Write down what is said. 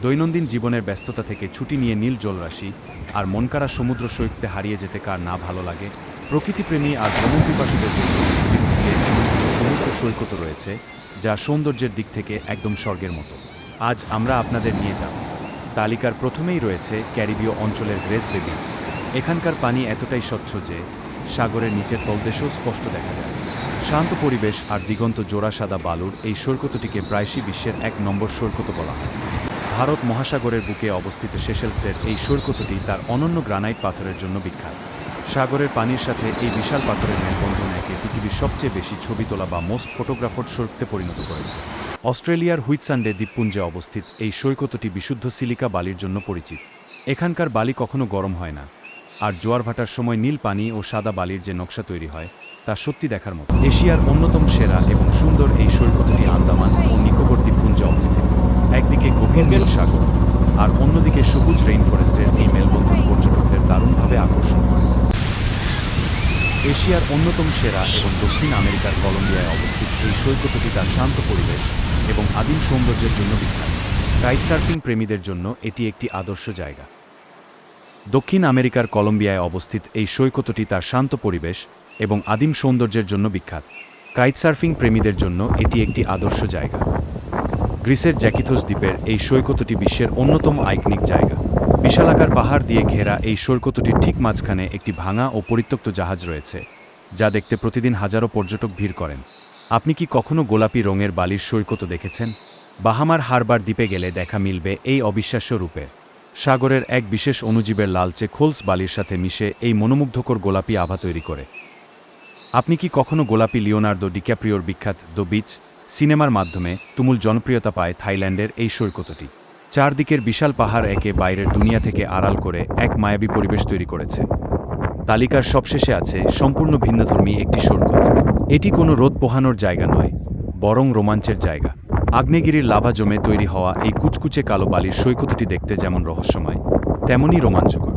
দৈনন্দিন জীবনের ব্যস্ততা থেকে ছুটি নিয়ে নীল জলরাশি আর মনকাড়া সমুদ্র সৈকতে হারিয়ে যেতে কার না ভালো লাগে। প্রকৃতিপ্রেমী আর ভ্রমণপিপাসুদের জন্য পৃথিবীতে এমন কিছু সমুদ্র সৈকত রয়েছে যা সৌন্দর্যের দিক থেকে একদম স্বর্গের মতো। আজ আমরা আপনাদের নিয়ে যাব। তালিকার প্রথমেই রয়েছে ক্যারিবীয় অঞ্চলের গ্রেস বে বিচ। এখানকার পানি এতটাই স্বচ্ছ যে সাগরের নিচের তলদেশও স্পষ্ট দেখা যায়। শান্ত পরিবেশ আর দিগন্ত জোড়া সাদা বালুর এই সৈকতটিকে প্রায়শই বিশ্বের ১ নম্বর সৈকত বলা হয়। ভারত মহাসাগরের বুকে অবস্থিত সেশেলসের এই সৈকতটি তার অনন্য গ্রানাইট পাথরের জন্য বিখ্যাত। সাগরের পানির সাথে এই বিশাল পাথরের মেলবন্ধন একে পৃথিবীর সবচেয়ে বেশি ছবি তোলা বা মোস্ট ফটোগ্রাফড সৈকতে পরিণত করেছে। অস্ট্রেলিয়ার হুইটসান্ডে দ্বীপপুঞ্জে অবস্থিত এই সৈকতটি বিশুদ্ধ সিলিকা বালির জন্য পরিচিত। এখানকার বালি কখনো গরম হয় না, আর জোয়ার ভাটার সময় নীল পানি ও সাদা বালির যে নকশা তৈরি হয় তা সত্যি দেখার মতো। এশিয়ার অন্যতম সেরা এবং সুন্দর এই সৈকতটি আন্দামান ও নিকোবর দ্বীপপুঞ্জে অবস্থিত। একদিকে গভীর নীল সাগর আর অন্যদিকে সবুজ রেইনফরেস্টের এই মেলবন্ধন পর্যটকদের দারুণভাবে আকর্ষণ করে। এশিয়ার অন্যতম সেরা এবং দক্ষিণ আমেরিকার কলম্বিয়ায় অবস্থিত এই সৈকতটি তার শান্ত পরিবেশ এবং আদিম সৌন্দর্যের জন্য বিখ্যাত। কাইটসার্ফিং প্রেমীদের জন্য এটি একটি আদর্শ জায়গা। দক্ষিণ আমেরিকার কলম্বিয়ায় অবস্থিত এই সৈকতটি তার শান্ত পরিবেশ এবং আদিম সৌন্দর্যের জন্য বিখ্যাত। কাইটসার্ফিং প্রেমীদের জন্য এটি একটি আদর্শ জায়গা। গ্রিসের জ্যাকিথোস দ্বীপের এই সৈকতটি বিশ্বের অন্যতম আইকনিক জায়গা। বিশালাকার পাহাড় দিয়ে ঘেরা এই সৈকতটির ঠিক মাঝখানে একটি ভাঙা ও পরিত্যক্ত জাহাজ রয়েছে, যা দেখতে প্রতিদিন হাজারো পর্যটক ভিড় করেন। আপনি কি কখনো গোলাপি রঙের বালির সৈকত দেখেছেন? বাহামার হারবার দ্বীপে গেলে দেখা মিলবে এই অবিশ্বাস্য রূপে। সাগরের এক বিশেষ অণুজীবের লালচে খোলস বালির সাথে মিশে এই মনোমুগ্ধকর গোলাপি আভা তৈরি করে। আপনি কি কখনো গোলাপি লিওনার্দো ডিক্যাপ্রিওর বিখ্যাত দ্য বিচ সিনেমার মাধ্যমে তুমুল জনপ্রিয়তা পায় থাইল্যান্ডের এই সৈকতটি? চারদিকের বিশাল পাহাড় একে বাইরের দুনিয়া থেকে আড়াল করে এক মায়াবী পরিবেশ তৈরি করেছে। তালিকার সবশেষে আছে সম্পূর্ণ ভিন্নধর্মী একটি সৈকত। এটি কোনো রোদ পোহানোর জায়গা নয়, বরং রোমাঞ্চের জায়গা। আগ্নেয়গিরির লাভা জমে তৈরি হওয়া এই কুচকুচে কালো বালির সৈকতটি দেখতে যেমন রহস্যময়, তেমনই রোমাঞ্চকর।